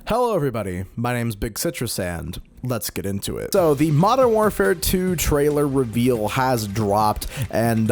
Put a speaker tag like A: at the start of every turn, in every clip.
A: Hello everybody, my name's Big Citrus and let's get into it. So the Modern Warfare 2 trailer reveal has dropped and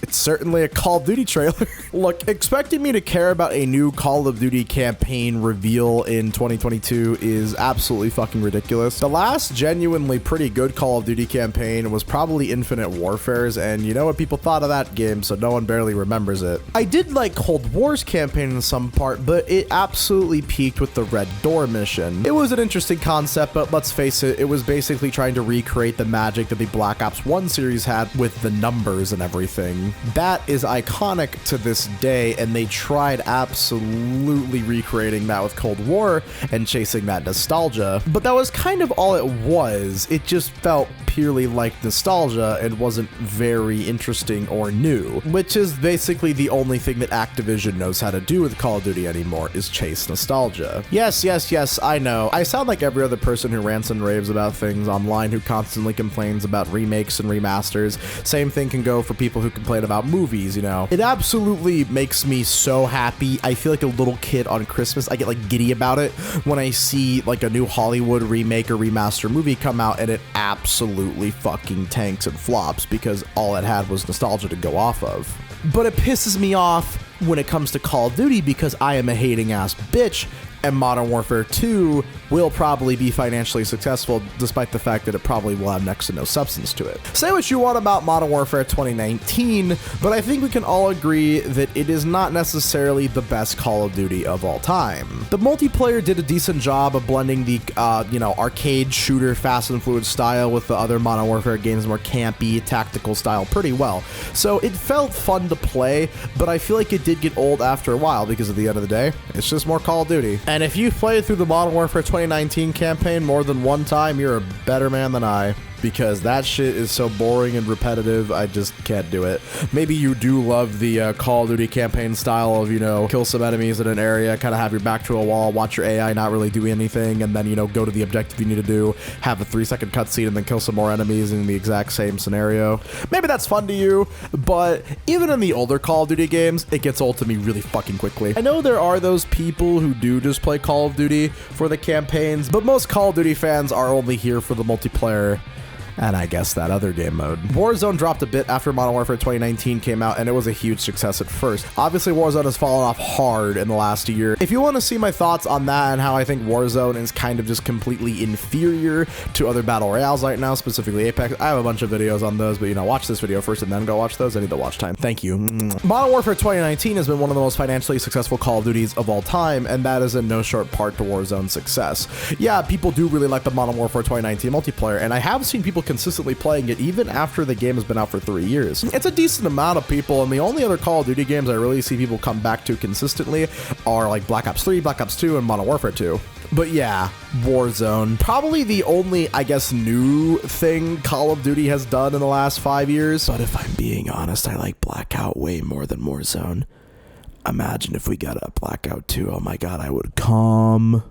A: it's certainly a Call of Duty trailer. Look, expecting me to care about a new Call of Duty campaign reveal in 2022 is absolutely fucking ridiculous. The last genuinely pretty good Call of Duty campaign was probably Infinite Warfare's, and you know what people thought of that game, so no one barely remembers it. I did like Cold War's campaign in some part, but it absolutely peaked with the Red Door mission. It was an interesting concept, but let's face it, it was basically trying to recreate the magic that the Black Ops 1 series had with the numbers and everything. That is iconic to this day, and they tried absolutely recreating that with Cold War and chasing that nostalgia, but that was kind of all it was. It just felt purely like nostalgia and wasn't very interesting or new, which is basically the only thing that Activision knows how to do with Call of Duty anymore, is chase nostalgia. Yes, I know. I sound like every other person who rants and raves about things online, who constantly complains about remakes and remasters. Same thing can go for people who complain about movies, you know. It absolutely makes me so happy. I feel like a little kid on Christmas. I get like giddy about it when I see like a new Hollywood remake or remaster movie come out and it absolutely fucking tanks and flops because all it had was nostalgia to go off of. But it pisses me off when it comes to Call of Duty because I am a hating ass bitch, and Modern Warfare 2 will probably be financially successful despite the fact that it probably will have next to no substance to it. Say what you want about Modern Warfare 2019, but I think we can all agree that it is not necessarily the best Call of Duty of all time. The multiplayer did a decent job of blending the, arcade shooter fast and fluid style with the other Modern Warfare games' more campy, tactical style pretty well. So it felt fun to play, but I feel like it did get old after a while because at the end of the day, it's just more Call of Duty. And if you've played through the Modern Warfare 2019 campaign more than one time, you're a better man than I. Because that shit is so boring and repetitive, I just can't do it. Maybe you do love the Call of Duty campaign style of, kill some enemies in an area, kind of have your back to a wall, watch your AI not really do anything, and then, go to the objective you need to do, have a 3-second cutscene, and then kill some more enemies in the exact same scenario. Maybe that's fun to you, but even in the older Call of Duty games, it gets old to me really fucking quickly. I know there are those people who do just play Call of Duty for the campaigns, but most Call of Duty fans are only here for the multiplayer. And I guess that other game mode. Warzone dropped a bit after Modern Warfare 2019 came out, and it was a huge success at first. Obviously, Warzone has fallen off hard in the last year. If you want to see my thoughts on that and how I think Warzone is kind of just completely inferior to other battle royales right now, specifically Apex, I have a bunch of videos on those, but watch this video first and then go watch those. I need the watch time. Thank you. Modern Warfare 2019 has been one of the most financially successful Call of Duties of all time, and that is in no short part to Warzone's success. Yeah, people do really like the Modern Warfare 2019 multiplayer, and I have seen people consistently playing it even after the game has been out for 3 years. It's a decent amount of people, and the only other Call of Duty games I really see people come back to consistently are like Black Ops 3, Black Ops 2, and Modern Warfare 2. But yeah, Warzone. Probably the only, I guess, new thing Call of Duty has done in the last 5 years. But if I'm being honest, I like Blackout way more than Warzone. Imagine if we got a Blackout 2. Oh my god, I would come.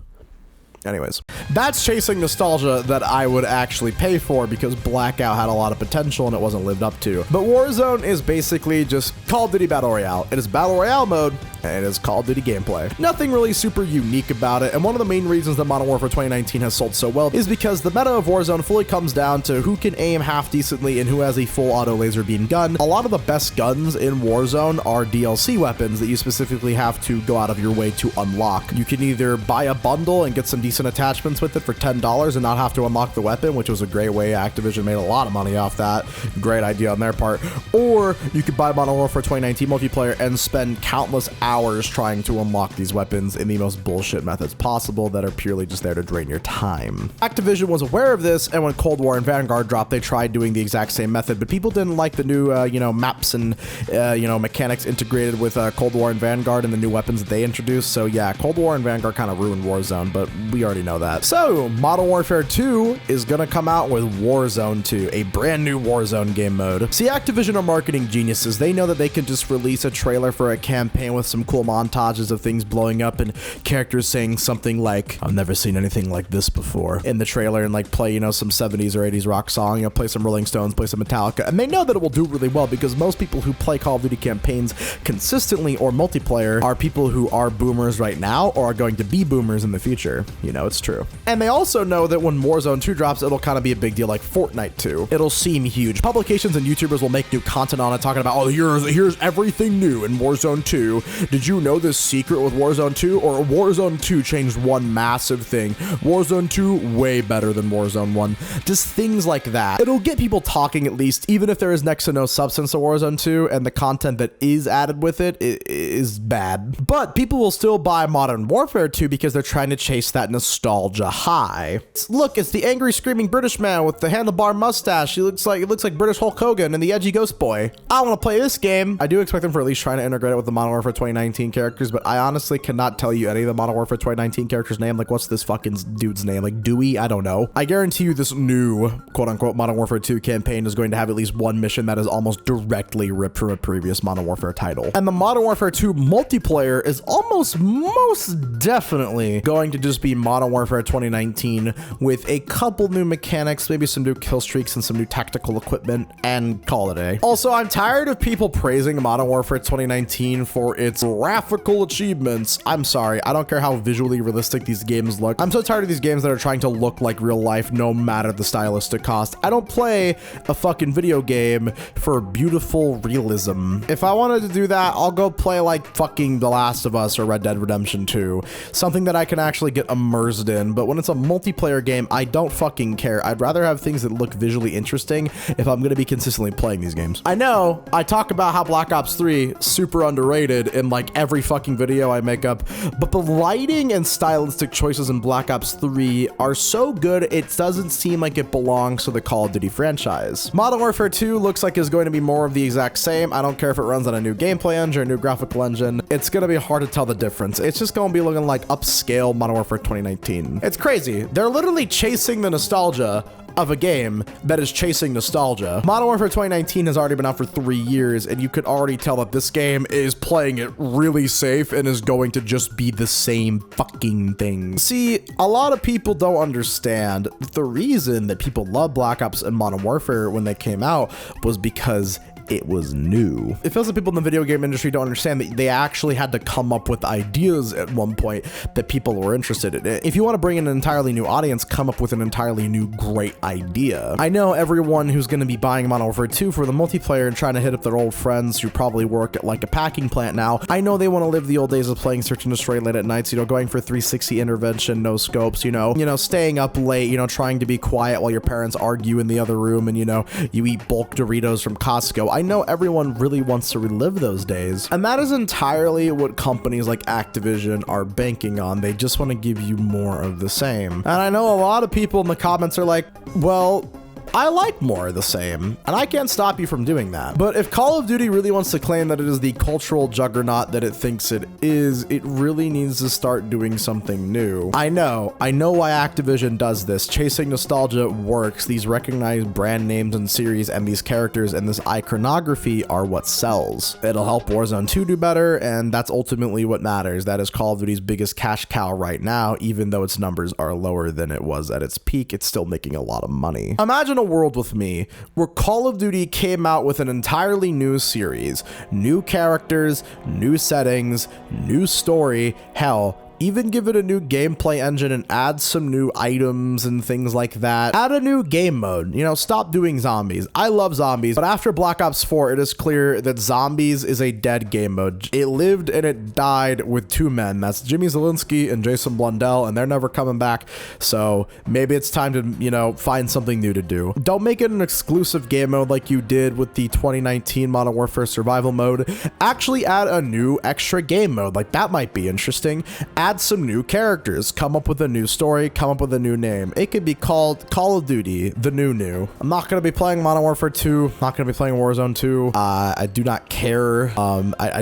A: Anyways, that's chasing nostalgia that I would actually pay for because Blackout had a lot of potential and it wasn't lived up to. But Warzone is basically just Call of Duty Battle Royale. It is Battle Royale mode, and it is Call of Duty gameplay. Nothing really super unique about it, and one of the main reasons that Modern Warfare 2019 has sold so well is because the meta of Warzone fully comes down to who can aim half decently and who has a full auto laser beam gun. A lot of the best guns in Warzone are DLC weapons that you specifically have to go out of your way to unlock. You can either buy a bundle and get some decent attachments with it for $10 and not have to unlock the weapon, which was a great way. Activision made a lot of money off that. Great idea on their part. Or you could buy Modern Warfare 2019 multiplayer and spend countless hours trying to unlock these weapons in the most bullshit methods possible that are purely just there to drain your time. Activision was aware of this, and when Cold War and Vanguard dropped, they tried doing the exact same method, but people didn't like the new, maps and, mechanics integrated with Cold War and Vanguard and the new weapons that they introduced. So yeah, Cold War and Vanguard kind of ruined Warzone, but we already know that. So Modern Warfare 2 is gonna come out with Warzone 2, a brand new Warzone game mode. See, Activision are marketing geniuses. They know that they can just release a trailer for a campaign with some cool montages of things blowing up and characters saying something like, I've never seen anything like this before in the trailer, and like play, you know, some 70s or 80s rock song, you know, play some Rolling Stones, play some Metallica, and they know that it will do really well because most people who play Call of Duty campaigns consistently or multiplayer are people who are boomers right now or are going to be boomers in the future. You know, it's true. And they also know that when Warzone 2 drops, it'll kind of be a big deal like Fortnite 2. It'll seem huge. Publications and YouTubers will make new content on it talking about, oh, here's everything new in Warzone 2. Did you know this secret with Warzone 2? Or Warzone 2 changed one massive thing. Warzone 2 way better than Warzone 1. Just things like that. It'll get people talking at least, even if there is next to no substance to Warzone 2 and the content that is added with it is bad. But people will still buy Modern Warfare 2 because they're trying to chase that nostalgia high. Look, it's the angry screaming British man with the handlebar mustache. He looks like British Hulk Hogan and the edgy Ghost Boy. I want to play this game. I do expect them for at least trying to integrate it with the Modern Warfare 2019 characters, but I honestly cannot tell you any of the Modern Warfare 2019 characters' name. Like, what's this fucking dude's name? Like Dewey? I don't know. I guarantee you this new quote-unquote Modern Warfare 2 campaign is going to have at least one mission that is almost directly ripped from a previous Modern Warfare title. And the Modern Warfare 2 multiplayer is almost most definitely going to just be Modern Warfare 2019 with a couple new mechanics, maybe some new kill streaks and some new tactical equipment, and call it a day. Also, I'm tired of people praising Modern Warfare 2019 for its graphical achievements. I'm sorry, I don't care how visually realistic these games look. I'm so tired of these games that are trying to look like real life no matter the stylistic cost. I don't play a fucking video game for beautiful realism. If I wanted to do that, I'll go play like fucking The Last of Us or Red Dead Redemption 2. Something that I can actually get immersed in. But when it's a multiplayer game, I don't fucking care. I'd rather have things that look visually interesting if I'm going to be consistently playing these games. I know I talk about how Black Ops 3 super underrated in like every fucking video I make up, but the lighting and stylistic choices in Black Ops 3 are so good it doesn't seem like it belongs to the Call of Duty franchise. Modern Warfare 2 looks like it's going to be more of the exact same. I don't care if it runs on a new gameplay engine or a new graphical engine. It's going to be hard to tell the difference. It's just going to be looking like upscale Modern Warfare 2019. It's crazy. They're literally chasing the nostalgia of a game that is chasing nostalgia. Modern Warfare 2019 has already been out for 3 years, and you could already tell that this game is playing it really safe and is going to just be the same fucking thing. See, a lot of people don't understand the reason that people love Black Ops and Modern Warfare when they came out was because it was new. It feels like people in the video game industry don't understand that they actually had to come up with ideas at one point that people were interested in. If you want to bring in an entirely new audience, come up with an entirely new great idea. I know everyone who's going to be buying Modern Warfare 2 for the multiplayer and trying to hit up their old friends who probably work at like a packing plant now. I know they want to live the old days of playing Search and Destroy late at nights, you know, going for 360 intervention, no scopes, you know, staying up late, you know, trying to be quiet while your parents argue in the other room, and, you know, you eat bulk Doritos from Costco. I know everyone really wants to relive those days, and that is entirely what companies like Activision are banking on. They just want to give you more of the same. And I know a lot of people in the comments are like, well, I like more of the same, and I can't stop you from doing that. But if Call of Duty really wants to claim that it is the cultural juggernaut that it thinks it is, it really needs to start doing something new. I know why Activision does this. Chasing nostalgia works. These recognized brand names and series and these characters and this iconography are what sells. It'll help Warzone 2 do better, and that's ultimately what matters. That is Call of Duty's biggest cash cow right now. Even though its numbers are lower than it was at its peak, it's still making a lot of money. Imagine a world with me where Call of Duty came out with an entirely new series, new characters, new settings, new story, hell, even give it a new gameplay engine and add some new items and things like that. Add a new game mode, you know, stop doing zombies. I love zombies, but after Black Ops 4, it is clear that zombies is a dead game mode. It lived and it died with two men. That's Jimmy Zielinski and Jason Blundell, and they're never coming back. So maybe it's time to, you know, find something new to do. Don't make it an exclusive game mode like you did with the 2019 Modern Warfare survival mode. Actually add a new extra game mode. Like, that might be interesting. Add some new characters, come up with a new story, come up with a new name. It could be called Call of Duty, the new. I'm not going to be playing Modern Warfare 2, not going to be playing Warzone 2. I do not care.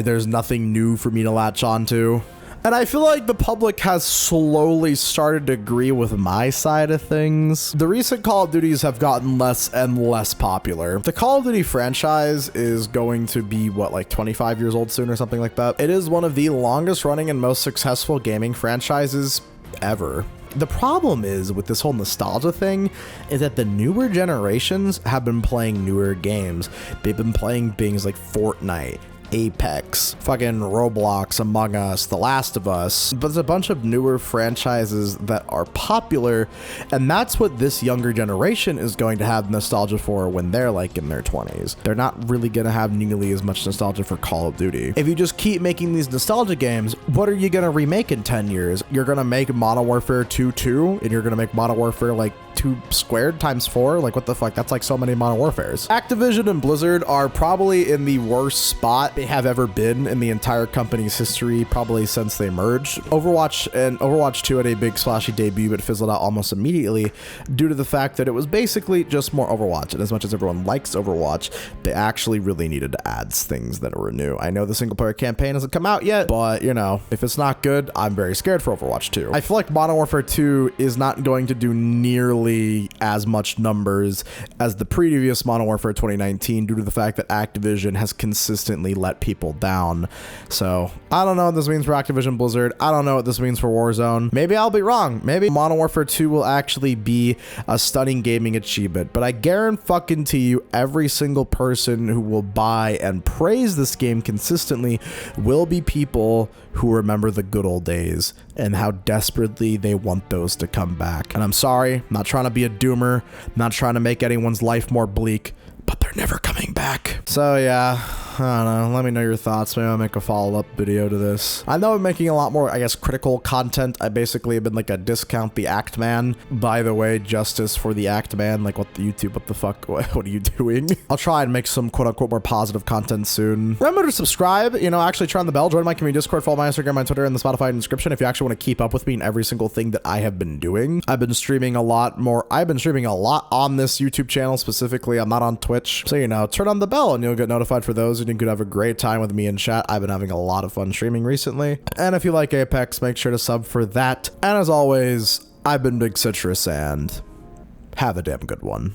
A: There's nothing new for me to latch on to. And I feel like the public has slowly started to agree with my side of things. The recent Call of Duties have gotten less and less popular. The Call of Duty franchise is going to be, what, like 25 years old soon or something like that? It is one of the longest running and most successful gaming franchises ever. The problem is with this whole nostalgia thing is that the newer generations have been playing newer games. They've been playing things like Fortnite, Apex, fucking Roblox, Among Us, The Last of Us. But there's a bunch of newer franchises that are popular, and that's what this younger generation is going to have nostalgia for when they're like in their 20s. They're not really going to have nearly as much nostalgia for Call of Duty. If you just keep making these nostalgia games, what are you going to remake in 10 years? You're going to make Modern Warfare 2 2, and you're going to make Modern Warfare like 2 squared times 4? Like, what the fuck? That's like so many Modern Warfares. Activision and Blizzard are probably in the worst spot they have ever been in the entire company's history, probably since they merged. Overwatch 2 had a big splashy debut, but fizzled out almost immediately due to the fact that it was basically just more Overwatch. And as much as everyone likes Overwatch, they actually really needed to add things that were new. I know the single player campaign hasn't come out yet, but you know, if it's not good, I'm very scared for Overwatch 2. I feel like Modern Warfare 2 is not going to do nearly as much numbers as the previous Modern Warfare 2019 due to the fact that Activision has consistently let people down. So I don't know what this means for Activision Blizzard. I don't know what this means for Warzone. Maybe I'll be wrong. Maybe Modern Warfare 2 will actually be a stunning gaming achievement, but I guarantee you every single person who will buy and praise this game consistently will be people who remember the good old days and how desperately they want those to come back. And I'm sorry, I'm not trying to be a doomer, I'm not trying to make anyone's life more bleak, but they're never coming back. So yeah, I don't know. Let me know your thoughts. Maybe I'll make a follow-up video to this. I know I'm making a lot more, I guess, critical content. I basically have been like a discount the act man. By the way, justice for the act man. Like, what the fuck? What are you doing? I'll try and make some quote-unquote more positive content soon. Remember to subscribe, you know, actually turn on the bell, join my community Discord, follow my Instagram, my Twitter, and the Spotify description if you actually want to keep up with me in every single thing that I have been doing. I've been streaming a lot more. I've been streaming a lot on this YouTube channel specifically. I'm not on Twitch. So, you know, turn on the bell and you'll get notified for those, and you could have a great time with me in chat. I've been having a lot of fun streaming recently. And if you like Apex, make sure to sub for that. And as always, I've been Big Citrus, and have a damn good one.